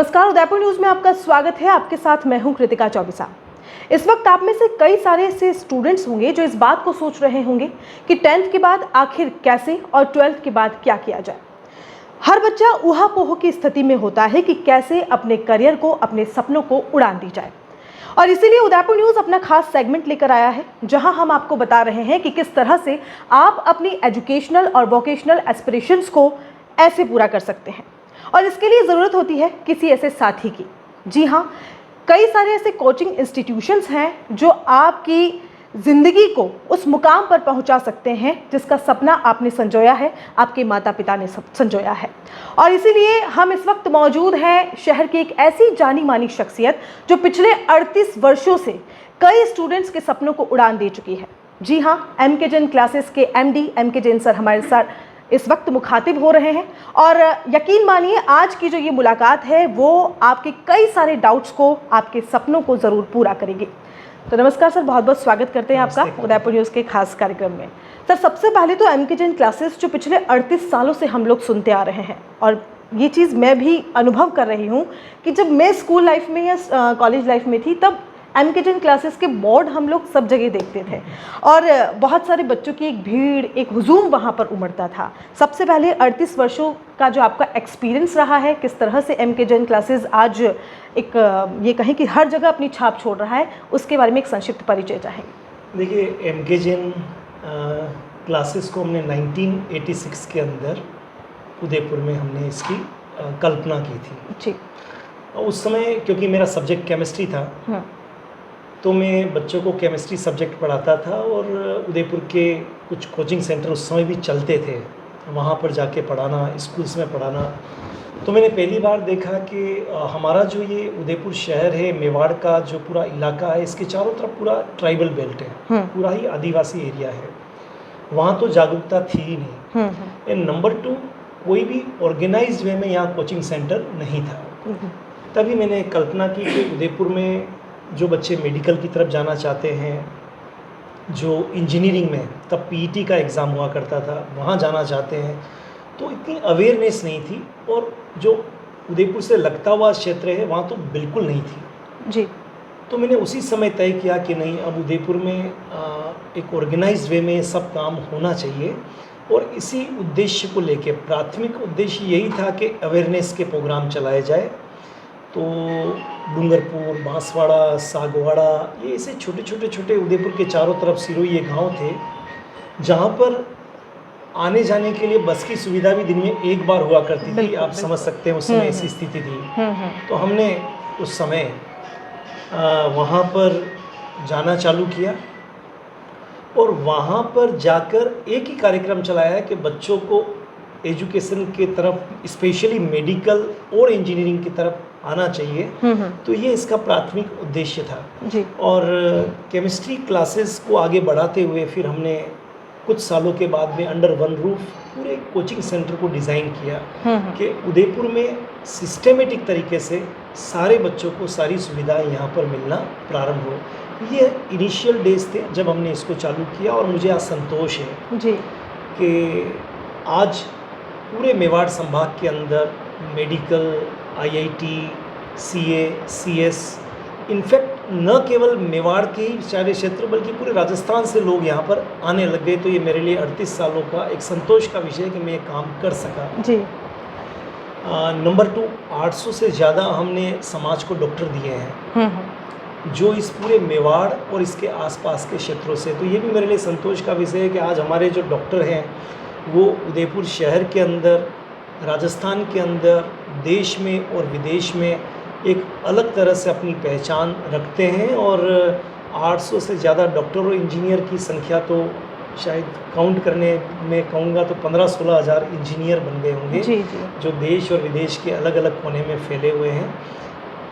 नमस्कार, उदयपुर न्यूज में आपका स्वागत है। आपके साथ मैं हूं कृतिका चौबीसा। इस वक्त आप में से कई सारे ऐसे स्टूडेंट्स होंगे जो इस बात को सोच रहे होंगे कि 10th के बाद आखिर कैसे और 12th के बाद क्या किया जाए। हर बच्चा ऊहापोह की स्थिति में होता है कि कैसे अपने करियर को, अपने सपनों को उड़ान दी जाए, और इसीलिए उदयपुर न्यूज अपना खास सेगमेंट लेकर आया है जहां हम आपको बता रहे हैं कि किस तरह से आप अपनी एजुकेशनल और वोकेशनल एस्पिरेशंस को ऐसे पूरा कर सकते हैं। और इसके लिए ज़रूरत होती है किसी ऐसे साथी की। जी हाँ, कई सारे ऐसे कोचिंग इंस्टीट्यूशंस हैं जो आपकी ज़िंदगी को उस मुकाम पर पहुंचा सकते हैं जिसका सपना आपने संजोया है, आपके माता पिता ने संजोया है। और इसीलिए हम इस वक्त मौजूद हैं शहर की एक ऐसी जानी मानी शख्सियत जो पिछले 38 वर्षों से कई स्टूडेंट्स के सपनों को उड़ान दे चुकी है। जी हाँ, एमके जैन क्लासेस के MD एमके जैन सर हमारे साथ इस वक्त मुखातिब हो रहे हैं, और यकीन मानिए आज की जो ये मुलाकात है वो आपके कई सारे डाउट्स को, आपके सपनों को ज़रूर पूरा करेगी। तो नमस्कार सर, बहुत बहुत स्वागत करते हैं आपका उदयपुर न्यूज़ के खास कार्यक्रम में। सर, सबसे पहले तो एमके जैन क्लासेस जो पिछले 38 सालों से हम लोग सुनते आ रहे हैं, और ये चीज़ मैं भी अनुभव कर रही हूँ कि जब मैं स्कूल लाइफ में या कॉलेज लाइफ में थी तब एमके जैन क्लासेस के बोर्ड हम लोग सब जगह देखते थे, और बहुत सारे बच्चों की एक भीड़, एक हुजूम वहाँ पर उमड़ता था। सबसे पहले 38 वर्षों का जो आपका एक्सपीरियंस रहा है, किस तरह से एमके जैन क्लासेस आज एक ये कहें कि हर जगह अपनी छाप छोड़ रहा है, उसके बारे में एक संक्षिप्त परिचय चाहेंगे। देखिए, एमके जैन क्लासेस को हमने 1986 के अंदर उदयपुर में हमने इसकी कल्पना की थी। जी। उस समय क्योंकि मेरा सब्जेक्ट केमिस्ट्री था, तो मैं बच्चों को केमिस्ट्री सब्जेक्ट पढ़ाता था, और उदयपुर के कुछ कोचिंग सेंटर उस समय भी चलते थे, वहाँ पर जाके पढ़ाना, स्कूल्स में पढ़ाना। तो मैंने पहली बार देखा कि हमारा जो ये उदयपुर शहर है, मेवाड़ का जो पूरा इलाका है, इसके चारों तरफ पूरा ट्राइबल बेल्ट है, पूरा ही आदिवासी एरिया है। वहाँ तो जागरूकता थी ही नहीं। एंड नंबर 2, कोई भी ऑर्गेनाइज्ड वे में यहाँ कोचिंग सेंटर नहीं था। तभी मैंने कल्पना की कि उदयपुर में जो बच्चे मेडिकल की तरफ जाना चाहते हैं, जो इंजीनियरिंग में तब पीईटी का एग्ज़ाम हुआ करता था, वहाँ जाना चाहते हैं, तो इतनी अवेयरनेस नहीं थी, और जो उदयपुर से लगता हुआ क्षेत्र है वहाँ तो बिल्कुल नहीं थी। जी। तो मैंने उसी समय तय किया कि नहीं, अब उदयपुर में एक ऑर्गेनाइज्ड वे में सब काम होना चाहिए, और इसी उद्देश्य को लेके प्राथमिक उद्देश्य यही था कि अवेयरनेस के प्रोग्राम चलाए जाए। तो डूंगरपुर, बांसवाड़ा, सागवाड़ा, ये ऐसे छोटे छोटे उदयपुर के चारों तरफ सिरोही ये गांव थे, जहां पर आने जाने के लिए बस की सुविधा भी दिन में एक बार हुआ करती थी। आप समझ सकते हैं उस समय ऐसी स्थिति थी। तो हमने उस समय वहाँ पर जाना चालू किया, और वहाँ पर जाकर एक ही कार्यक्रम चलाया है कि बच्चों को एजुकेशन की तरफ, स्पेशली मेडिकल और इंजीनियरिंग की तरफ आना चाहिए। तो ये इसका प्राथमिक उद्देश्य था। जी। और केमिस्ट्री क्लासेस को आगे बढ़ाते हुए फिर हमने कुछ सालों के बाद में अंडर वन रूफ पूरे कोचिंग सेंटर को डिज़ाइन किया कि उदयपुर में सिस्टेमेटिक तरीके से सारे बच्चों को सारी सुविधाएं यहाँ पर मिलना प्रारंभ हो। ये इनिशियल डेज थे जब हमने इसको चालू किया, और मुझे आज संतोष है जी कि आज पूरे मेवाड़ संभाग के अंदर medical, IIT, CA, CS, in fact न केवल मेवाड़ के ही सारे क्षेत्र बल्कि पूरे राजस्थान से लोग यहाँ पर आने लग गए। तो ये मेरे लिए 38 सालों का एक संतोष का विषय है कि मैं ये काम कर सका। जी। नंबर 2, 800 से ज़्यादा हमने समाज को डॉक्टर दिए हैं, जो इस पूरे मेवाड़ और इसके आसपास के क्षेत्रों से। तो ये भी मेरे लिए संतोष का विषय है कि आज हमारे जो डॉक्टर हैं वो उदयपुर शहर के अंदर, राजस्थान के अंदर, देश में और विदेश में एक अलग तरह से अपनी पहचान रखते हैं। और 800 से ज़्यादा डॉक्टर और इंजीनियर की संख्या तो शायद काउंट करने में कहूँगा तो 15-16 हज़ार इंजीनियर बन गए होंगे। जी जी। जो देश और विदेश के अलग अलग कोने में फैले हुए हैं।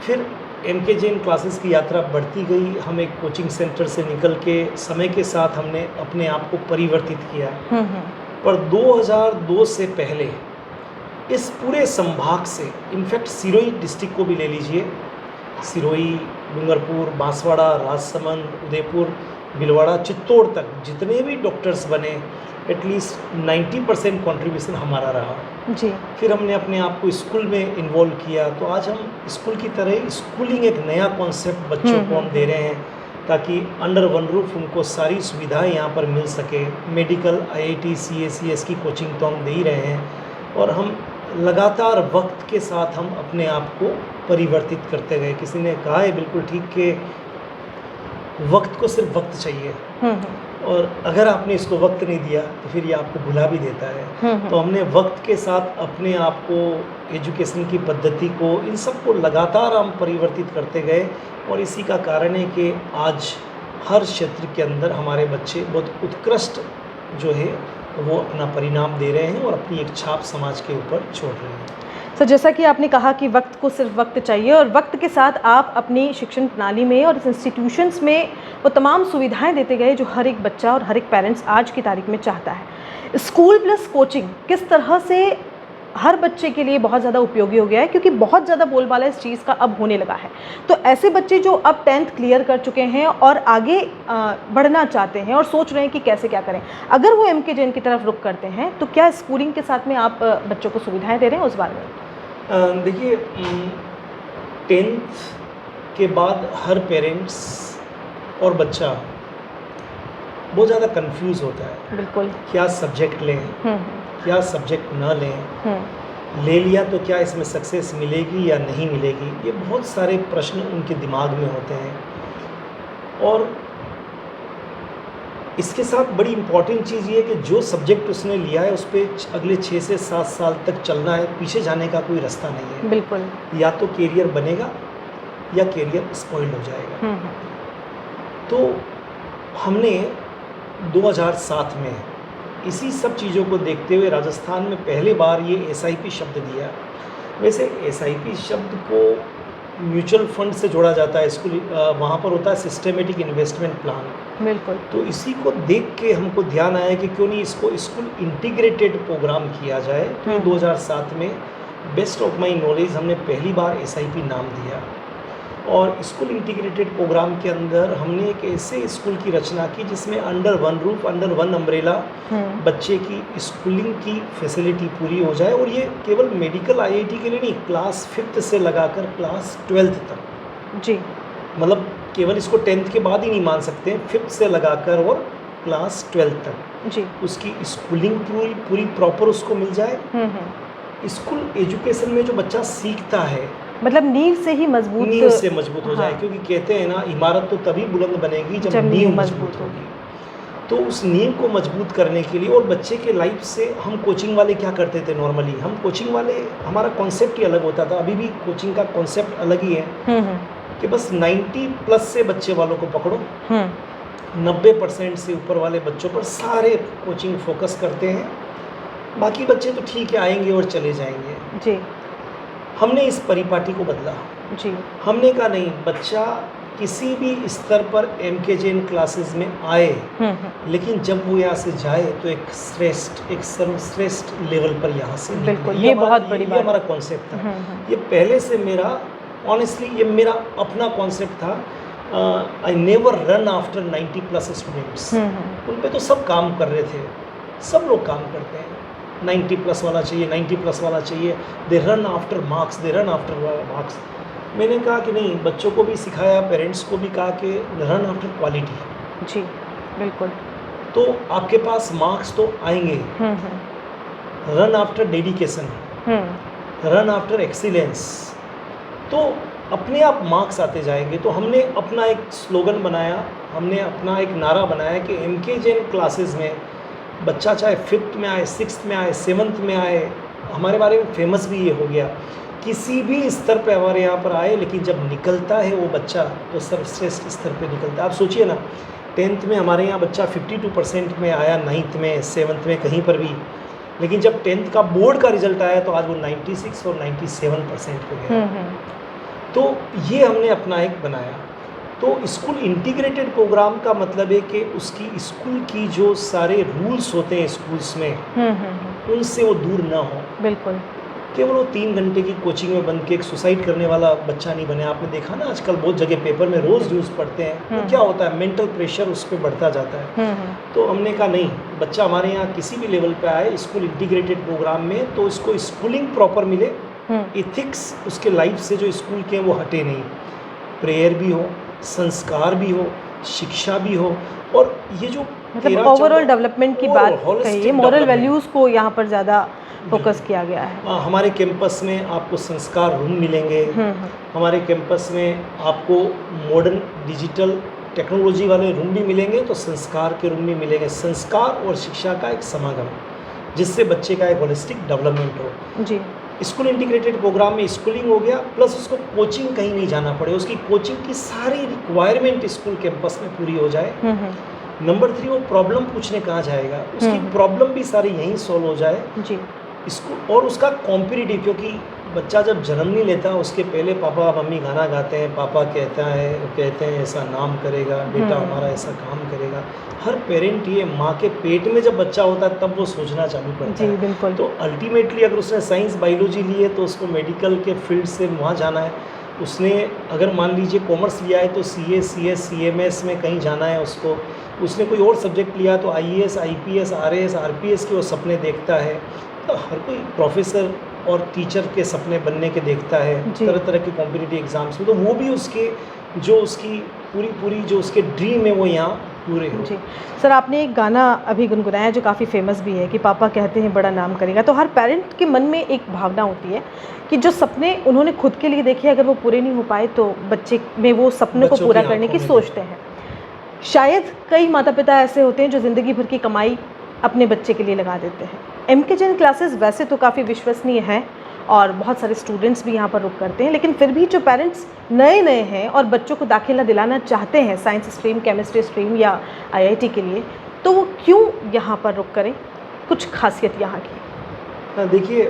फिर एमके जैन क्लासेस की यात्रा बढ़ती गई। हम एक कोचिंग सेंटर से निकल के समय के साथ हमने अपने आप को परिवर्तित किया। पर 2002 से पहले इस पूरे संभाग से, इनफैक्ट सिरोही डिस्ट्रिक्ट को भी ले लीजिए, सिरोही, डूंगरपुर, बांसवाड़ा, राजसमंद, उदयपुर, भिलवाड़ा, चित्तौड़ तक जितने भी डॉक्टर्स बने एटलीस्ट 90% कंट्रीब्यूशन हमारा रहा। जी। फिर हमने अपने आप को स्कूल में इन्वॉल्व किया, तो आज हम स्कूल की तरह स्कूलिंग एक नया कॉन्सेप्ट बच्चों को हम दे रहे हैं, ताकि अंडर वन रूफ उनको सारी सुविधाएं यहाँ पर मिल सके। मेडिकल, IIT, CA, CS की कोचिंग तो हम दे ही रहे हैं, और हम लगातार वक्त के साथ हम अपने आप को परिवर्तित करते गए। किसी ने कहा है बिल्कुल ठीक कि वक्त को सिर्फ वक्त चाहिए, और अगर आपने इसको वक्त नहीं दिया तो फिर ये आपको भुला भी देता है। तो हमने वक्त के साथ अपने आप को, एजुकेशन की पद्धति को, इन सब को लगातार हम परिवर्तित करते गए, और इसी का कारण है कि आज हर क्षेत्र के अंदर हमारे बच्चे बहुत उत्कृष्ट जो है वो अपना परिणाम दे रहे हैं और अपनी एक छाप समाज के ऊपर छोड़ रहे हैं। तो जैसा कि आपने कहा कि वक्त को सिर्फ वक्त चाहिए, और वक्त के साथ आप अपनी शिक्षण प्रणाली में और इस इंस्टीट्यूशंस में वो तमाम सुविधाएं देते गए जो हर एक बच्चा और हर एक पेरेंट्स आज की तारीख में चाहता है। स्कूल प्लस कोचिंग किस तरह से हर बच्चे के लिए बहुत ज़्यादा उपयोगी हो गया है, क्योंकि बहुत ज़्यादा बोलबाला इस चीज़ का अब होने लगा है। तो ऐसे बच्चे जो अब 10th क्लियर कर चुके हैं और आगे बढ़ना चाहते हैं और सोच रहे हैं कि कैसे क्या करें, अगर वो MK जैन की तरफ रुख करते हैं, तो क्या स्कूलिंग के साथ में आप बच्चों को सुविधाएँ दे रहे हैं उस बारे में? देखिए, 10th के बाद हर पेरेंट्स और बच्चा बहुत ज़्यादा कंफ्यूज होता है। बिल्कुल। क्या सब्जेक्ट लें, क्या सब्जेक्ट न लें, ले लिया तो क्या इसमें सक्सेस मिलेगी या नहीं मिलेगी, ये बहुत सारे प्रश्न उनके दिमाग में होते हैं। और इसके साथ बड़ी इम्पॉर्टेंट चीज़ ये है कि जो सब्जेक्ट उसने लिया है उस पर अगले 6 से 7 साल तक चलना है, पीछे जाने का कोई रास्ता नहीं है। बिल्कुल। या तो कैरियर बनेगा या कैरियर स्पॉइल हो जाएगा। तो हमने 2007 में इसी सब चीज़ों को देखते हुए राजस्थान में पहली बार ये SIP शब्द दिया। वैसे SIP शब्द को म्यूचुअल फंड से जोड़ा जाता है, स्कूल वहाँ पर होता है सिस्टमेटिक इन्वेस्टमेंट प्लान। बिल्कुल। तो इसी को देख के हमको ध्यान आया कि क्यों नहीं इसको स्कूल इंटीग्रेटेड प्रोग्राम किया जाए। तो 2007 में बेस्ट ऑफ माई नॉलेज हमने पहली बार SIP नाम दिया, और स्कूल इंटीग्रेटेड प्रोग्राम के अंदर हमने एक ऐसे स्कूल की रचना की जिसमें under one roof, under one umbrella बच्चे की स्कूलिंग की फैसिलिटी पूरी हो जाए। और ये केवल मेडिकल IIT के लिए नहीं, क्लास 5th से लगाकर क्लास 12th तक। जी। मतलब केवल इसको 10th के बाद ही नहीं मान सकते हैं, 5th से लगाकर और क्लास 12th तक जी उसकी स्कूलिंग पूरी प्रॉपर उसको मिल जाए। स्कूल एजुकेशन में जो बच्चा सीखता है, मतलब नींव से ही मजबूत, नींव से मजबूत हो जाए। क्योंकि कहते हैं ना, इमारत तो तभी बुलंद बनेगी जब नींव मजबूत होगी। तो उस नींव को मजबूत करने के लिए, और बच्चे के लाइफ से हम कोचिंग वाले क्या करते थे, नॉर्मली हम कोचिंग वाले, हमारा कॉन्सेप्ट ही अलग होता था। अभी भी कोचिंग का कॉन्सेप्ट अलग ही है कि बस 90+ से बच्चे वालों को पकड़ो, 90% से ऊपर वाले बच्चों पर सारे कोचिंग फोकस करते हैं, बाकी बच्चे तो ठीक है आएंगे और चले जाएंगे। जी। हमने इस परिपाटी को बदला। जी। हमने कहा नहीं, बच्चा किसी भी स्तर पर MK जैन क्लासेस में आए, लेकिन जब वो यहाँ से जाए तो एक सर्वश्रेष्ठ लेवल पर यहाँ से बिल्कुल, ये बहुत बड़ी बात, ये हमारा कॉन्सेप्ट था। ये पहले से मेरा, ऑनेस्टली ये मेरा अपना कॉन्सेप्ट था। I never run after 90+ students. उन पे तो सब काम कर रहे थे, सब लोग काम करते हैं, 90+ वाला चाहिए, 90+ वाला चाहिए, they run after marks, they run after marks. मैंने कहा कि नहीं, बच्चों को भी सिखाया, पेरेंट्स को भी कहा कि रन आफ्टर क्वालिटी। जी बिल्कुल। तो आपके पास मार्क्स तो आएंगे, run after dedication, run after excellence, तो अपने आप मार्क्स आते जाएंगे। तो हमने अपना एक स्लोगन बनाया, हमने अपना एक नारा बनाया कि MK जैन क्लासेस में बच्चा चाहे 5th में आए, 6th में आए, 7th में आए, हमारे बारे में फेमस भी ये हो गया, किसी भी स्तर पे हमारे यहाँ पर आए, लेकिन जब निकलता है वो बच्चा तो सर्वश्रेष्ठ स्तर पे निकलता है। आप सोचिए ना, 10th में हमारे यहाँ बच्चा 52% में आया, 9th में, 7th में, कहीं पर भी, लेकिन जब 10th का बोर्ड का रिजल्ट आया तो आज वो 96 और 97% हो गया। तो ये हमने अपना एक बनाया। तो स्कूल इंटीग्रेटेड प्रोग्राम का मतलब है कि उसकी स्कूल की जो सारे रूल्स होते हैं स्कूल्स में, उनसे वो दूर ना हो। बिल्कुल। केवल वो 3 घंटे की कोचिंग में बन के एक सुसाइड करने वाला बच्चा नहीं बने। आपने देखा ना आजकल बहुत जगह पेपर में रोज़ न्यूज़ पढ़ते हैं, तो क्या होता है, मेंटल प्रेशर उस पर बढ़ता जाता है। तो हमने कहा नहीं, बच्चा हमारे यहाँ किसी भी लेवल पे आए स्कूल इंटीग्रेटेड प्रोग्राम में, तो इसको स्कूलिंग प्रॉपर मिले, एथिक्स उसके लाइफ से जो स्कूल के हैं वो हटे नहीं, प्रेयर भी हो, संस्कार भी हो, शिक्षा भी हो, और ये जो मतलब ओवरऑल डेवलपमेंट की बात कहिए, मॉरल वैल्यूज़ को यहाँ पर ज़्यादा फोकस किया गया है। हमारे कैंपस में आपको संस्कार रूम मिलेंगे, हमारे कैंपस में आपको मॉडर्न डिजिटल टेक्नोलॉजी वाले रूम भी मिलेंगे, तो संस्कार के रूम भी मिलेंगे। संस्कार और शिक्षा का एक समागम, जिससे बच्चे का एक होलिस्टिक डेवलपमेंट हो। जी, स्कूल इंटीग्रेटेड प्रोग्राम में स्कूलिंग हो गया, प्लस उसको कोचिंग कहीं नहीं जाना पड़े, उसकी कोचिंग की सारी रिक्वायरमेंट स्कूल कैंपस में पूरी हो जाए। नंबर 3, वो प्रॉब्लम पूछने कहाँ जाएगा, उसकी प्रॉब्लम भी सारी यहीं सॉल्व हो जाए जी। इसको, और उसका कॉम्पिटिटिव, क्योंकि बच्चा जब जन्म नहीं लेता उसके पहले पापा मम्मी गाना गाते हैं, पापा कहते हैं ऐसा नाम करेगा बेटा हमारा, ऐसा काम करेगा। हर पेरेंट ये माँ के पेट में जब बच्चा होता है तब वो सोचना चालू करता है। बिल्कुल। तो अल्टीमेटली अगर उसने साइंस बायोलॉजी ली है तो उसको मेडिकल के फील्ड से वहाँ जाना है। उसने अगर मान लीजिए कॉमर्स लिया है तो CA CS CMS में कहीं जाना है उसको। उसने कोई और सब्जेक्ट लिया तो IAS IPS RAS RPS के वो सपने देखता है। तो हर कोई प्रोफेसर और टीचर के सपने बनने के देखता है तरह तरह के कॉम्पिटिटिव एग्जाम्स में, तो वो भी उसके जो उसकी पूरी जो उसके ड्रीम है वो यहाँ पूरे हो। जी सर, आपने एक गाना अभी गुनगुनाया जो काफ़ी फेमस भी है कि पापा कहते हैं बड़ा नाम करेगा। तो हर पेरेंट के मन में एक भावना होती है कि जो सपने उन्होंने खुद के लिए देखे अगर वो पूरे नहीं हो पाए तो बच्चे में वो सपने को पूरा करने की सोचते हैं। शायद कई माता पिता ऐसे होते हैं जो ज़िंदगी भर की कमाई अपने बच्चे के लिए लगा देते हैं। MK जैन क्लासेस वैसे तो काफ़ी विश्वसनीय है और बहुत सारे स्टूडेंट्स भी यहाँ पर रुक करते हैं, लेकिन फिर भी जो पेरेंट्स नए हैं और बच्चों को दाखिला दिलाना चाहते हैं साइंस स्ट्रीम, केमिस्ट्री स्ट्रीम या IIT के लिए, तो वो क्यों यहाँ पर रुक करें? कुछ खासियत यहाँ की? देखिए,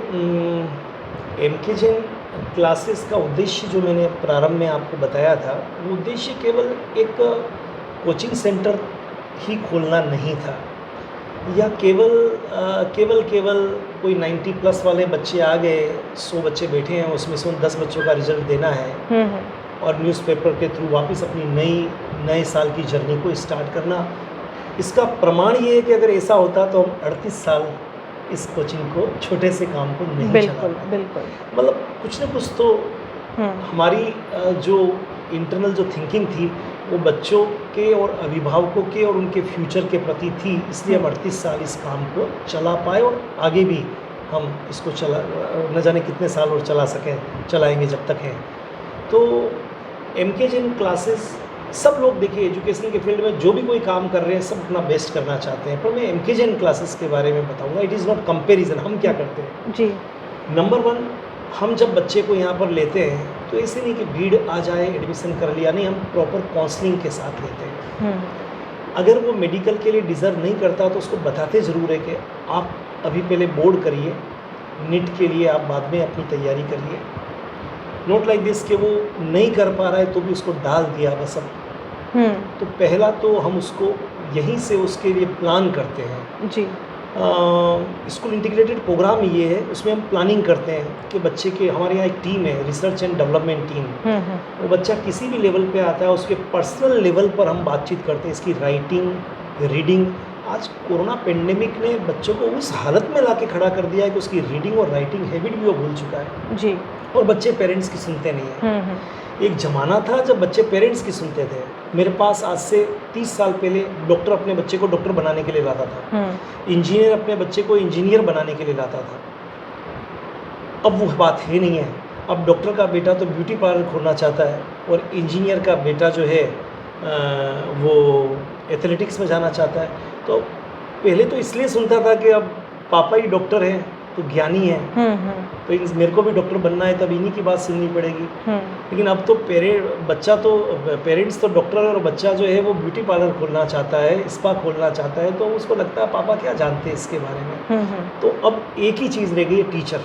MK जैन क्लासेस का उद्देश्य जो मैंने प्रारंभ में आपको बताया था, वो उद्देश्य केवल एक कोचिंग सेंटर ही खोलना नहीं था, या केवल कोई 90+ वाले बच्चे आ गए, 100 बच्चे बैठे हैं, उसमें से उन 10 बच्चों का रिजल्ट देना है और न्यूज़पेपर के थ्रू वापस अपनी नए साल की जर्नी को स्टार्ट करना। इसका प्रमाण ये है कि अगर ऐसा होता तो हम 38 साल इस कोचिंग को, छोटे से काम को नहीं चला पाते। बिल्कुल, मतलब कुछ न कुछ तो हमारी जो इंटरनल जो थिंकिंग थी वो बच्चों के और अभिभावकों के और उनके फ्यूचर के प्रति थी, इसलिए हम 38 साल इस काम को चला पाए और आगे भी हम इसको न जाने कितने साल और चलाएंगे जब तक है। तो MK जैन क्लासेस, सब लोग देखिए एजुकेशन के फील्ड में जो भी कोई काम कर रहे हैं सब अपना बेस्ट करना चाहते हैं, पर मैं MK जैन क्लासेस के बारे में बताऊंगा। It is not comparison. हम क्या करते हैं जी, नंबर 1, हम जब बच्चे को यहाँ पर लेते हैं तो ऐसे नहीं कि भीड़ आ जाए एडमिशन कर लिया, नहीं, हम प्रॉपर काउंसलिंग के साथ लेते हैं। अगर वो मेडिकल के लिए डिज़र्व नहीं करता तो उसको बताते ज़रूर है कि आप अभी पहले बोर्ड करिए, नीट के लिए आप बाद में अपनी तैयारी करिए। नोट लाइक दिस कि वो नहीं कर पा रहा है तो भी उसको डाल दिया बस अब। तो पहला तो हम उसको यहीं से उसके लिए प्लान करते हैं जी। स्कूल इंटीग्रेटेड प्रोग्राम ये है, उसमें हम प्लानिंग करते हैं कि बच्चे के, हमारे यहाँ एक टीम है, रिसर्च एंड डेवलपमेंट टीम। वो बच्चा किसी भी लेवल पे आता है उसके पर्सनल लेवल पर हम बातचीत करते हैं, इसकी राइटिंग, रीडिंग। आज कोरोना पेंडेमिक ने बच्चों को उस हालत में ला के खड़ा कर दिया है कि उसकी रीडिंग और राइटिंग हैबिट भी वो भूल चुका है जी। और बच्चे पेरेंट्स की सुनते नहीं हैं। एक ज़माना था जब बच्चे पेरेंट्स की सुनते थे। मेरे पास आज से 30 साल पहले डॉक्टर अपने बच्चे को डॉक्टर बनाने के लिए लाता था, इंजीनियर अपने बच्चे को इंजीनियर बनाने के लिए लाता था। अब वो बात है नहीं है। अब डॉक्टर का बेटा तो ब्यूटी पार्लर खोलना चाहता है और इंजीनियर का बेटा जो है वो एथलेटिक्स में जाना चाहता है। तो पहले तो इसलिए सुनता था कि अब पापा ही डॉक्टर हैं तो ज्ञानी है, तो मेरे को भी डॉक्टर बनना है, तब इन्हीं की बात सुननी पड़ेगी। लेकिन अब तो पेरेंट्स तो डॉक्टर है और बच्चा जो है वो ब्यूटी पार्लर खोलना चाहता है, स्पा खोलना चाहता है, तो उसको लगता है पापा क्या जानते हैं इसके बारे में। तो अब एक ही चीज़ रह गई है, टीचर।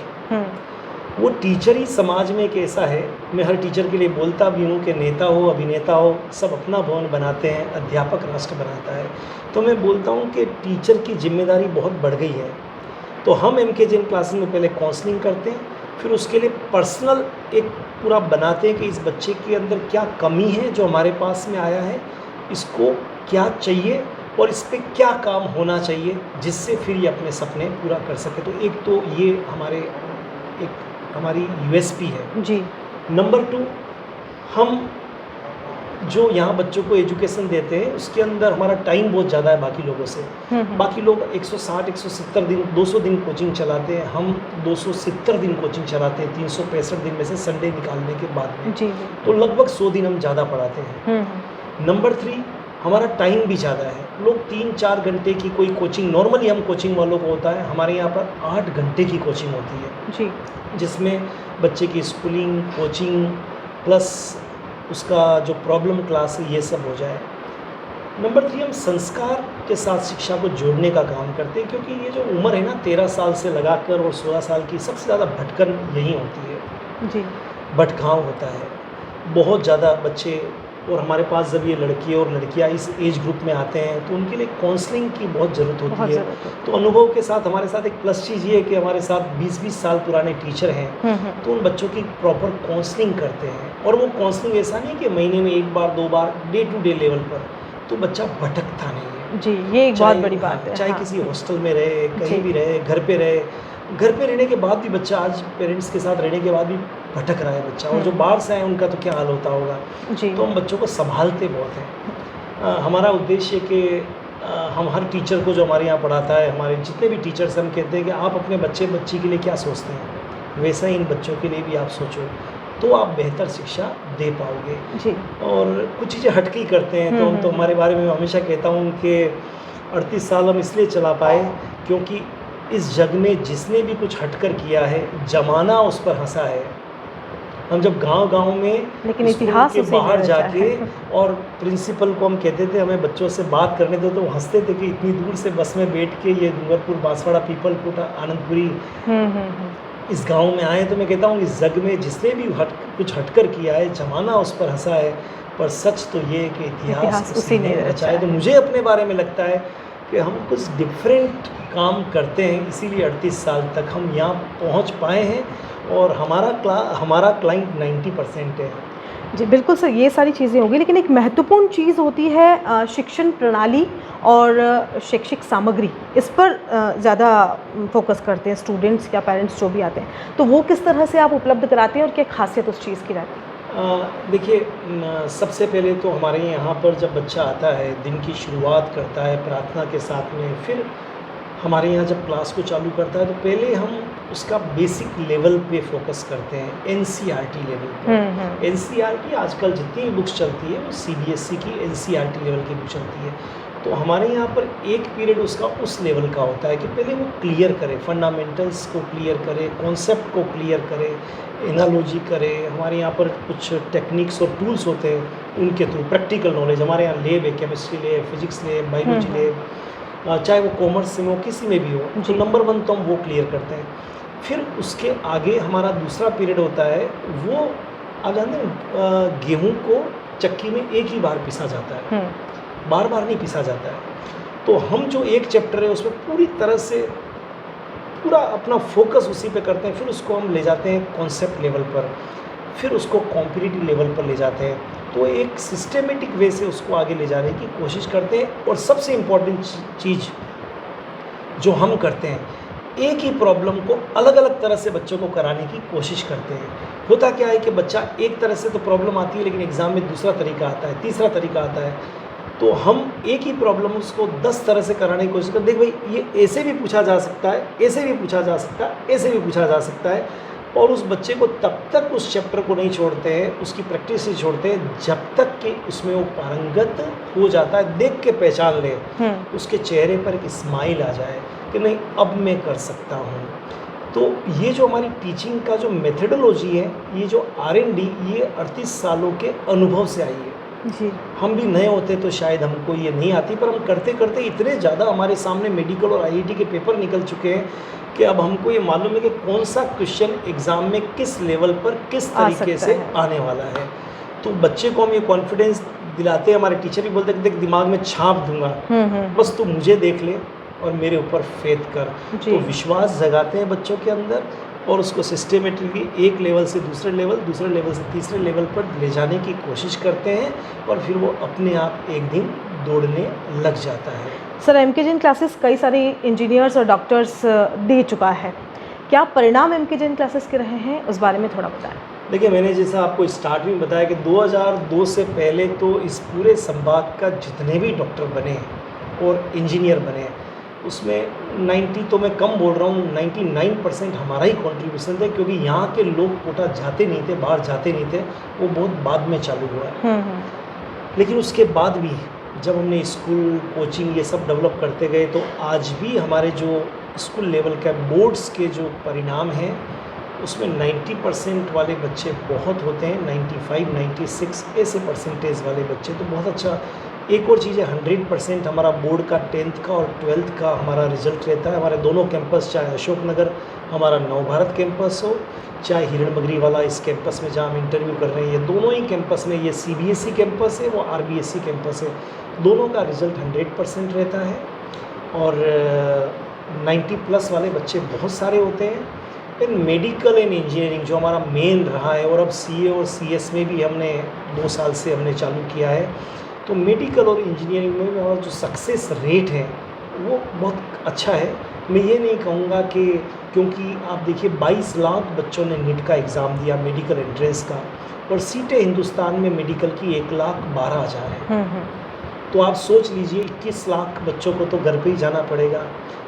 वो टीचर ही समाज में एक ऐसा है, मैं हर टीचर के लिए बोलता भी हूँ कि नेता हो, अभिनेता हो, सब अपना भवन बनाते हैं, अध्यापक राष्ट्र बनाता है। तो मैं बोलता हूँ कि टीचर की जिम्मेदारी बहुत बढ़ गई है। तो हम MK जैन क्लासेस में पहले काउंसलिंग करते हैं फिर उसके लिए पर्सनल एक पूरा बनाते हैं कि इस बच्चे के अंदर क्या कमी है जो हमारे पास में आया है, इसको क्या चाहिए और इस पे क्या काम होना चाहिए जिससे फिर ये अपने सपने पूरा कर सके। तो एक तो ये हमारी यूएसपी है जी। नंबर 2, हम जो यहाँ बच्चों को एजुकेशन देते हैं उसके अंदर हमारा टाइम बहुत ज़्यादा है बाकी लोगों से। बाकी लोग 160 170 दिन 200 दिन कोचिंग चलाते हैं, हम 270 दिन कोचिंग चलाते हैं 365 दिन में से संडे निकालने के बाद में। जी। तो लगभग 100 दिन हम ज़्यादा पढ़ाते हैं। नंबर 3, हमारा टाइम भी ज़्यादा है। लोग 3-4 घंटे की कोई कोचिंग, नॉर्मली हम कोचिंग वालों को होता है, हमारे यहाँ पर 8 घंटे की कोचिंग होती है जी। जिसमें बच्चे की स्कूलिंग, कोचिंग प्लस उसका जो प्रॉब्लम क्लास है ये सब हो जाए। नंबर 3, हम संस्कार के साथ शिक्षा को जोड़ने का काम करते हैं, क्योंकि ये जो उम्र है ना 13 साल से लगाकर और 16 साल की, सबसे ज़्यादा भटकन यही होती है जी। भटकाव होता है बहुत ज़्यादा बच्चे। और हमारे पास जब ये लड़के और लड़कियां इस एज ग्रुप में आते हैं तो उनके लिए काउंसलिंग की बहुत ज़रूरत होती है। तो अनुभव के साथ हमारे साथ एक प्लस चीज़ ये है कि हमारे साथ 20-20 साल पुराने टीचर हैं, तो उन बच्चों की प्रॉपर काउंसलिंग करते हैं। और वो काउंसलिंग ऐसा नहीं कि महीने में 1 बार 2 बार डे टू डे लेवल पर, तो बच्चा भटकता नहीं है। जी, ये एक बहुत बड़ी बात है। चाहे हाँ। किसी हॉस्टल में रहे, कहीं भी रहे, घर पे रहने के बाद भी बच्चा, आज पेरेंट्स के साथ रहने के बाद भी भटक रहा है बच्चा, और जो बाहर से आए उनका तो क्या हाल होता होगा। जी। तो हम बच्चों को संभालते बहुत हैं। हमारा उद्देश्य कि हम हर टीचर को जो हमारे यहाँ पढ़ाता है, हमारे जितने भी टीचर्स, हम कहते हैं कि आप अपने बच्ची के लिए क्या सोचते हैं, वैसा ही इन बच्चों के लिए भी आप सोचो, तो आप बेहतर शिक्षा दे पाओगे। जी। और कुछ चीज़ें हटके ही करते हैं, तो हम तो हमारे बारे में हमेशा कहता हूँ कि 38 साल हम इसलिए चला पाए क्योंकि इस जग में जिसने भी कुछ हटकर किया है, जमाना उस पर हंसा है। हम जब गांव में लेकिन स्कूल इतिहास के उसी बाहर में जाके है। और प्रिंसिपल को हम कहते थे हमें बच्चों से बात करने दो, तो वो हंसते थे कि इतनी दूर से बस में बैठ के ये डूंगरपुर, बांसवाड़ा, पीपलपुर, आनंदपुरी इस गांव में आए। तो मैं कहता हूँ इस जग में जिसने भी कुछ हटकर किया है, जमाना उस पर हंसा है, पर सच तो ये है कि इतिहास उसी ने रचा है। तो मुझे अपने बारे में लगता है कि हम कुछ डिफरेंट काम करते हैं, इसीलिए 38 साल तक हम यहाँ पहुँच पाए हैं और हमारा क्लाइंट 90% है। जी बिल्कुल सर, ये सारी चीज़ें होंगी, लेकिन एक महत्वपूर्ण चीज़ होती है शिक्षण प्रणाली और शैक्षिक सामग्री। इस पर ज़्यादा फोकस करते हैं स्टूडेंट्स या पेरेंट्स जो भी आते हैं, तो वो किस तरह से आप उपलब्ध कराते हैं और क्या खासियत उस चीज़ की रहती है? देखिए, सबसे पहले तो हमारे यहाँ पर जब बच्चा आता है, दिन की शुरुआत करता है प्रार्थना के साथ में, फिर हमारे यहाँ जब क्लास को चालू करता है तो पहले हम उसका बेसिक लेवल पे फोकस करते हैं, एनसीईआरटी लेवल पर। एनसीईआरटी आजकल जितनी भी बुक्स चलती है वो सीबीएसई की एनसीईआरटी लेवल की बुक चलती है। तो हमारे यहाँ पर एक पीरियड उसका उस लेवल का होता है कि पहले वो क्लियर करे, फंडामेंटल्स को क्लियर करे, कॉन्सेप्ट को क्लियर करे, एनालॉजी करे। हमारे यहाँ पर कुछ टेक्निक्स और टूल्स होते हैं, उनके थ्रू प्रैक्टिकल नॉलेज, हमारे यहाँ लैब है, chemistry lab, physics lab, biology lab, चाहे वो कॉमर्स में हो, किसी में भी हो। तो नंबर 1 तो हम वो क्लियर करते हैं। फिर उसके आगे हमारा दूसरा पीरियड होता है, वो आप जानते हैं गेहूँ को चक्की में एक ही बार पिसा जाता है, बार बार नहीं पिसा जाता है। तो हम जो एक चैप्टर है उसमें पूरी तरह से पूरा अपना फोकस उसी पे करते हैं। फिर उसको हम ले जाते हैं कॉन्सेप्ट लेवल पर, फिर उसको कॉम्पिटिटिव लेवल पर ले जाते हैं। तो एक सिस्टेमेटिक वे से उसको आगे ले जाने की कोशिश करते हैं। और सबसे इम्पॉर्टेंट चीज़ जो हम करते हैं, एक ही प्रॉब्लम को अलग अलग तरह से बच्चों को कराने की कोशिश करते हैं। होता क्या है कि बच्चा एक तरह से तो प्रॉब्लम आती है, लेकिन एग्ज़ाम में दूसरा तरीका आता है, तीसरा तरीका आता है। तो हम एक ही प्रॉब्लम उसको 10 तरह से कराने की कोशिश करते हैं। देख भाई, ये ऐसे भी पूछा जा सकता है, ऐसे भी पूछा जा सकता है, ऐसे भी पूछा जा सकता है। और उस बच्चे को तब तक उस चैप्टर को नहीं छोड़ते हैं, उसकी प्रैक्टिस नहीं छोड़ते हैं, जब तक कि उसमें वो पारंगत हो जाता है, देख के पहचान ले, उसके चेहरे पर एक स्माइल आ जाए कि नहीं अब मैं कर सकता हूँ। तो ये जो हमारी टीचिंग का जो मेथडोलॉजी है, ये जो R&D, ये 38 सालों के अनुभव से आई है। जी। हम भी नए होते तो शायद हमको ये नहीं आती, पर हम करते करते इतने ज़्यादा हमारे सामने मेडिकल और IIT के पेपर निकल चुके हैं कि अब हमको ये मालूम है कि कौन सा क्वेश्चन एग्ज़ाम में किस लेवल पर किस तरीके से आने वाला है। तो बच्चे को हम ये कॉन्फिडेंस दिलाते हैं, हमारे टीचर भी बोलते हैं कि देख दिमाग में छाप दूंगा, बस तू मुझे देख ले और मेरे ऊपर फेथ कर। तो विश्वास जगाते हैं बच्चों के अंदर और उसको सिस्टमेटिकली एक लेवल से दूसरे लेवल से तीसरे लेवल पर ले जाने की कोशिश करते हैं और फिर वो अपने आप एक दिन दौड़ने लग जाता है। सर, एमकेजेन क्लासेस कई सारे इंजीनियर्स और डॉक्टर्स दे चुका है, क्या परिणाम एमकेजेन क्लासेस के रहे हैं, उस बारे में थोड़ा बताएं। देखिए, मैंने जैसा आपको स्टार्ट में बताया कि 2002 से पहले तो इस पूरे संभाग का जितने भी डॉक्टर बने और इंजीनियर बने, उसमें 90 तो मैं कम बोल रहा हूँ, 99% हमारा ही कंट्रीब्यूशन था, क्योंकि यहाँ के लोग कोटा जाते नहीं थे, बाहर जाते नहीं थे, वो बहुत बाद में चालू हुआ है। लेकिन उसके बाद भी जब हमने स्कूल कोचिंग ये सब डेवलप करते गए, तो आज भी हमारे जो स्कूल लेवल का बोर्ड्स के जो परिणाम हैं उसमें 90% वाले बच्चे बहुत होते हैं, 95, 96 ऐसे परसेंटेज वाले बच्चे तो बहुत अच्छा। एक और चीज़ है, 100% हमारा बोर्ड का 10th का और 12th का हमारा रिजल्ट रहता है। हमारे दोनों कैंपस, चाहे अशोकनगर हमारा नवभारत कैंपस हो, चाहे हिरणमगरी वाला इस कैंपस में जहाँ हम इंटरव्यू कर रहे हैं, ये दोनों ही कैंपस में, ये CBSE कैंपस है, वो RBSE कैंपस है, दोनों का रिजल्ट 100% रहता है और 90+ वाले बच्चे बहुत सारे होते हैं। इन मेडिकल एंड इंजीनियरिंग जो हमारा मेन रहा है, और अब CA और CS में भी हमने 2 साल से हमने चालू किया है, तो मेडिकल और इंजीनियरिंग में हमारा जो सक्सेस रेट है वो बहुत अच्छा है। मैं ये नहीं कहूँगा कि, क्योंकि आप देखिए 22 लाख बच्चों ने नीट का एग्ज़ाम दिया मेडिकल एंट्रेंस का, और सीटें हिंदुस्तान में मेडिकल की 1,12,000 है। तो आप सोच लीजिए 21 लाख बच्चों को तो घर पे ही जाना पड़ेगा।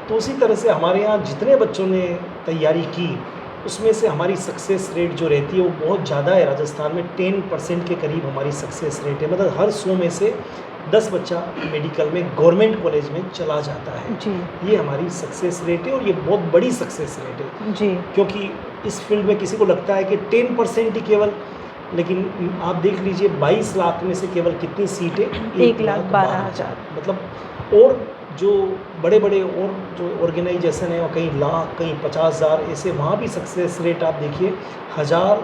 तो उसी तरह से हमारे यहाँ जितने बच्चों ने तैयारी की, उसमें से हमारी सक्सेस रेट जो रहती है वो बहुत ज़्यादा है। राजस्थान में 10% के करीब हमारी सक्सेस रेट है, मतलब हर 100 में से 10 बच्चा मेडिकल में गवर्नमेंट कॉलेज में चला जाता है जी। ये हमारी सक्सेस रेट है और ये बहुत बड़ी सक्सेस रेट है जी। क्योंकि इस फील्ड में किसी को लगता है कि 10% ही केवल, लेकिन आप देख लीजिए 22 लाख में से केवल कितनी सीटें, 1,12,000। मतलब और जो बड़े बड़े और जो ऑर्गेनाइजेशन है, और कहीं लाख, कहीं 50,000 ऐसे, वहाँ भी सक्सेस रेट आप देखिए 1000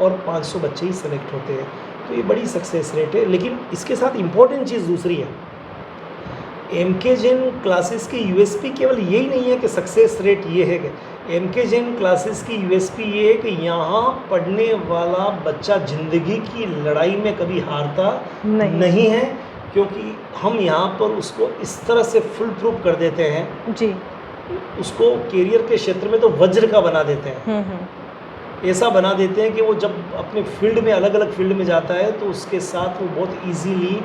और 500 बच्चे ही सेलेक्ट होते हैं। तो ये बड़ी सक्सेस रेट है। लेकिन इसके साथ इम्पॉर्टेंट चीज़ दूसरी है, एमकेजेन क्लासेस की यूएसपी केवल यही नहीं है कि सक्सेस रेट ये है कि एमकेजेन क्लासेस की यूएसपी ये है कि यहाँ पढ़ने वाला बच्चा ज़िंदगी की लड़ाई में कभी हारता नहीं है, क्योंकि हम यहाँ पर उसको इस तरह से फुल प्रूफ कर देते हैं जी, उसको करियर के क्षेत्र में तो वज्र का बना देते हैं। ऐसा बना देते हैं कि वो जब अपने फील्ड में, अलग अलग फील्ड में जाता है तो उसके साथ वो बहुत इजीली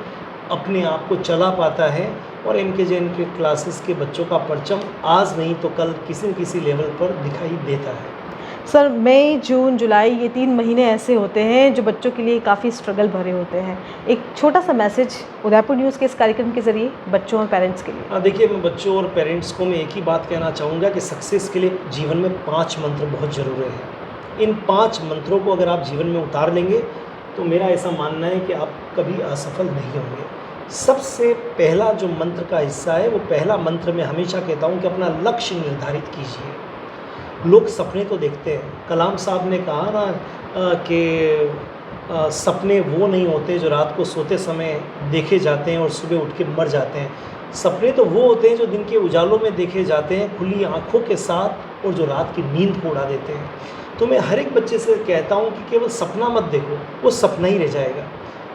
अपने आप को चला पाता है। और एमकेजेन के क्लासेस के बच्चों का परचम आज नहीं तो कल किसी न किसी लेवल पर दिखाई देता है। सर, मई, जून, जुलाई, ये 3 महीने ऐसे होते हैं जो बच्चों के लिए काफ़ी स्ट्रगल भरे होते हैं। एक छोटा सा मैसेज उदयपुर न्यूज़ के इस कार्यक्रम के ज़रिए बच्चों और पेरेंट्स के लिए। देखिए, मैं बच्चों और पेरेंट्स को मैं एक ही बात कहना चाहूँगा कि सक्सेस के लिए जीवन में 5 मंत्र बहुत ज़रूरी हैं। इन 5 मंत्रों को अगर आप जीवन में उतार लेंगे तो मेरा ऐसा मानना है कि आप कभी असफल नहीं होंगे। सबसे पहला जो मंत्र का हिस्सा है, वो पहला मंत्र मैं हमेशा कहता हूँ कि अपना लक्ष्य निर्धारित कीजिए। लोग सपने तो देखते हैं, कलाम साहब ने कहा ना कि सपने वो नहीं होते जो रात को सोते समय देखे जाते हैं और सुबह उठ के मर जाते हैं। सपने तो वो होते हैं जो दिन के उजालों में देखे जाते हैं खुली आँखों के साथ, और जो रात की नींद को उड़ा देते हैं। तो मैं हर एक बच्चे से कहता हूँ कि केवल सपना मत देखो, वो सपना ही रह जाएगा।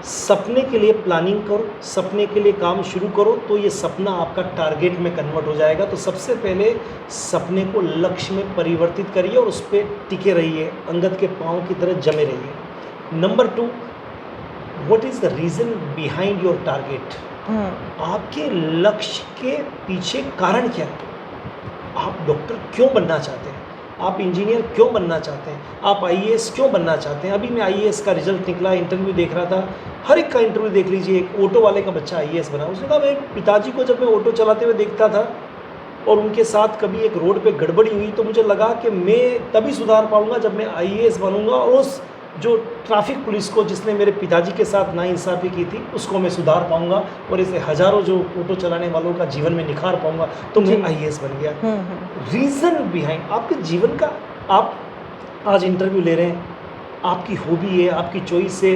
सपने के लिए प्लानिंग करो, सपने के लिए काम शुरू करो, तो ये सपना आपका टारगेट में कन्वर्ट हो जाएगा। तो सबसे पहले सपने को लक्ष्य में परिवर्तित करिए और उस पर टिके रहिए, अंगद के पाँव की तरह जमे रहिए। Number 2, what is the reason behind your target? आपके लक्ष्य के पीछे कारण क्या है? आप डॉक्टर क्यों बनना चाहते हैं? आप इंजीनियर क्यों बनना चाहते हैं? आप IAS क्यों बनना चाहते हैं? अभी मैं IAS का रिजल्ट निकला, इंटरव्यू देख रहा था, हर एक का इंटरव्यू देख लीजिए। एक ऑटो वाले का बच्चा IAS बना। उसने कहा, मेरे पिताजी को जब मैं ऑटो चलाते हुए देखता था और उनके साथ कभी एक रोड पे गड़बड़ी हुई, तो मुझे लगा कि मैं तभी सुधार पाऊंगा जब मैं IAS बनूंगा, और उस जो ट्रैफिक पुलिस को जिसने मेरे पिताजी के साथ नाइंसाफ़ी की थी उसको मैं सुधार पाऊंगा, और ऐसे हज़ारों जो ऑटो चलाने वालों का जीवन में निखार पाऊंगा। तो मैं IAS बन गया। रीज़न बिहाइंड आपके जीवन का, आप आज इंटरव्यू ले रहे हैं, आपकी हॉबी है, आपकी चॉइस है,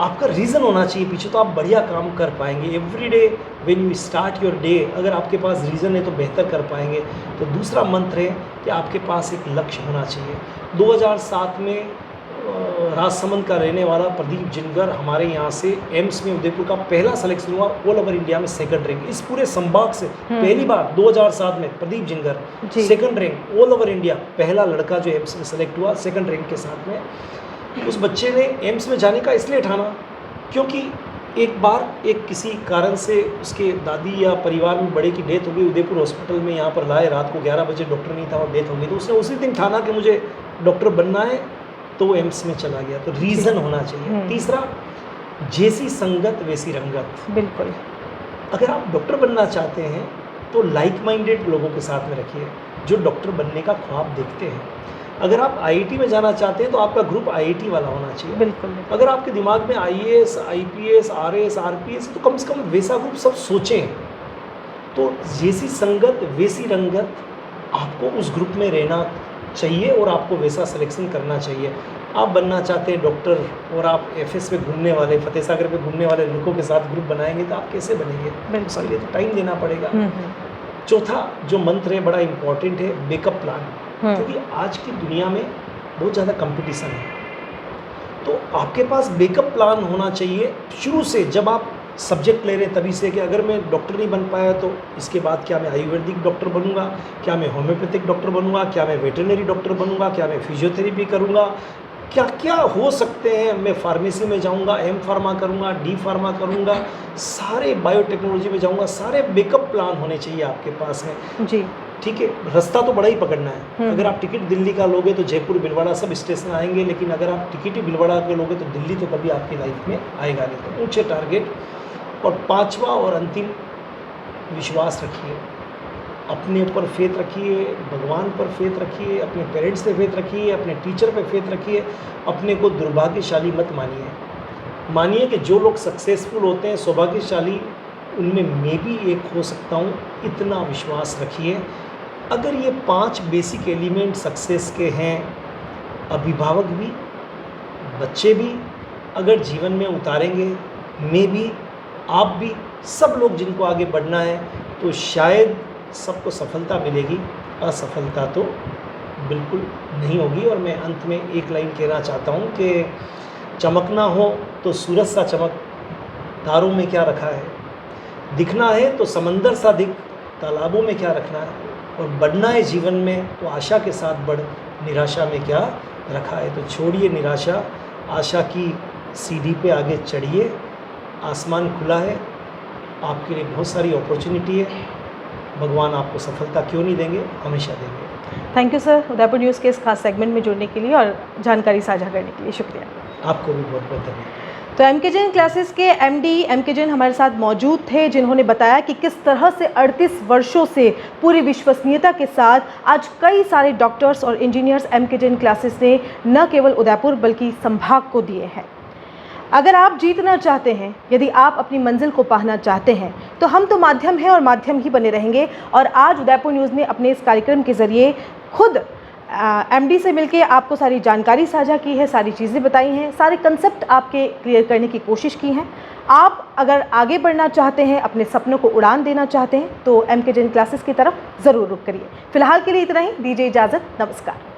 आपका रीज़न होना चाहिए पीछे, तो आप बढ़िया काम कर पाएंगे। Everyday when you start your day, अगर आपके पास रीज़न है तो बेहतर कर पाएंगे। तो दूसरा मंत्र है कि आपके पास एक लक्ष्य होना चाहिए। 2007 में राजसमंद का रहने वाला प्रदीप जिनगर हमारे यहाँ से एम्स में उदयपुर का पहला सिलेक्शन हुआ, ऑल ओवर इंडिया में सेकंड रैंक। इस पूरे संभाग से पहली बार 2007 में Pradeep Jingar second rank, all over India पहला लड़का जो एम्स में सेलेक्ट हुआ सेकंड रैंक के साथ में। उस बच्चे ने एम्स में जाने का इसलिए ठाना क्योंकि एक बार एक किसी कारण से उसके दादी या परिवार में बड़े की डेथ हो गई, उदयपुर हॉस्पिटल में यहाँ पर लाए, रात को 11 बजे डॉक्टर नहीं था और डेथ हो गई। तो उसने उसी दिन ठाना कि मुझे डॉक्टर बनना है, तो वो एम्स में चला गया। तो रीज़न होना चाहिए। तीसरा, जैसी संगत वैसी रंगत। बिल्कुल। अगर आप डॉक्टर बनना चाहते हैं तो लाइक माइंडेड लोगों के साथ में रखिए जो डॉक्टर बनने का ख्वाब देखते हैं। अगर आप आईआईटी में जाना चाहते हैं तो आपका ग्रुप आईआईटी वाला होना चाहिए। बिल्कुल। अगर आपके दिमाग में आईएएस, आईपीएस, आरएएस, आरपीएस, तो कम से कम वैसा ग्रुप सब सोचें। तो जैसी संगत वैसी रंगत, आपको उस ग्रुप में रहना चाहिए और आपको वैसा सिलेक्शन करना चाहिए। आप बनना चाहते हैं डॉक्टर और आप एफएस पे घूमने वाले, फतेह सागर पे घूमने वाले लड़कों के साथ ग्रुप बनाएंगे तो आप कैसे बनेंगे? उसके लिए तो टाइम देना पड़ेगा। चौथा जो मंत्र है बड़ा इम्पॉर्टेंट है, बैकअप प्लान। क्योंकि आज की दुनिया में बहुत ज़्यादा कंपटीशन है, तो आपके पास बैकअप प्लान होना चाहिए शुरू से। जब आप सब्जेक्ट ले रहे हैं तभी से कि अगर मैं डॉक्टर नहीं बन पाया तो इसके बाद क्या मैं आयुर्वेदिक डॉक्टर बनूंगा, क्या मैं होम्योपैथिक डॉक्टर बनूंगा, क्या मैं वेटरनरी डॉक्टर बनूंगा, क्या मैं फिजियोथेरेपी करूंगा, क्या क्या हो सकते हैं। मैं फार्मेसी में जाऊंगा, एम फार्मा करूंगा, डी फार्मा करूंगा, सारे बायोटेक्नोलॉजी में जाऊंगा। सारे बैकअप प्लान होने चाहिए आपके पास में जी। ठीक है, रास्ता तो बड़ा ही पकड़ना है। अगर आप टिकट दिल्ली का लोगे तो जयपुर भिलवाड़ा सब स्टेशन आएंगे, लेकिन अगर आप टिकट ही भिलवाड़ा के लोगे तो दिल्ली तो कभी आपकी लाइफ में आएगा नहीं। तो ऊँचे टारगेट। और पांचवा और अंतिम, विश्वास रखिए, अपने ऊपर फेथ रखिए, भगवान पर फेथ रखिए, अपने पेरेंट्स पे फेथ रखिए, अपने टीचर पे फेथ रखिए। अपने को दुर्भाग्यशाली मत मानिए कि जो लोग सक्सेसफुल होते हैं, सौभाग्यशाली, उनमें मैं भी एक हो सकता हूँ, इतना विश्वास रखिए। अगर ये 5 बेसिक एलिमेंट सक्सेस के हैं, अभिभावक भी, बच्चे भी अगर जीवन में उतारेंगे, मैं भी, आप भी, सब लोग जिनको आगे बढ़ना है, तो शायद सबको सफलता मिलेगी, असफलता तो बिल्कुल नहीं होगी। और मैं अंत में एक लाइन कहना चाहता हूँ कि चमकना हो तो सूरज सा चमक, तारों में क्या रखा है, दिखना है तो समंदर सा दिख, तालाबों में क्या रखना है, और बढ़ना है जीवन में तो आशा के साथ बढ़, निराशा में क्या रखा है। तो छोड़िए निराशा, आशा की सीढ़ी पे आगे चढ़िए। आसमान खुला है, आपके लिए बहुत सारी अपॉर्चुनिटी है। भगवान आपको सफलता क्यों नहीं देंगे, हमेशा देंगे। Thank you sir, Udaipur news के इस खास सेगमेंट में जुड़ने के लिए और जानकारी साझा करने के लिए शुक्रिया। आपको भी बहुत बहुत धन्यवाद। तो एमके जैन क्लासेस के एमडी एमके जैन हमारे साथ मौजूद थे, जिन्होंने बताया कि किस तरह से 38 वर्षों से पूरी विश्वसनीयता के साथ आज कई सारे डॉक्टर्स और इंजीनियर्स एमके जैन क्लासेस ने न केवल उदयपुर बल्कि संभाग को दिए हैं। अगर आप जीतना चाहते हैं, यदि आप अपनी मंजिल को पाना चाहते हैं, तो हम तो माध्यम हैं और माध्यम ही बने रहेंगे। और आज उदयपुर न्यूज़ ने अपने इस कार्यक्रम के ज़रिए खुद एमडी से मिलके आपको सारी जानकारी साझा की है, सारी चीज़ें बताई हैं, सारे कंसेप्ट आपके क्लियर करने की कोशिश की हैं। आप अगर आगे बढ़ना चाहते हैं, अपने सपनों को उड़ान देना चाहते हैं, तो एमके जैन क्लासेस की तरफ ज़रूर रुख करिए। फिलहाल के लिए इतना ही, दीजिए इजाज़त, नमस्कार।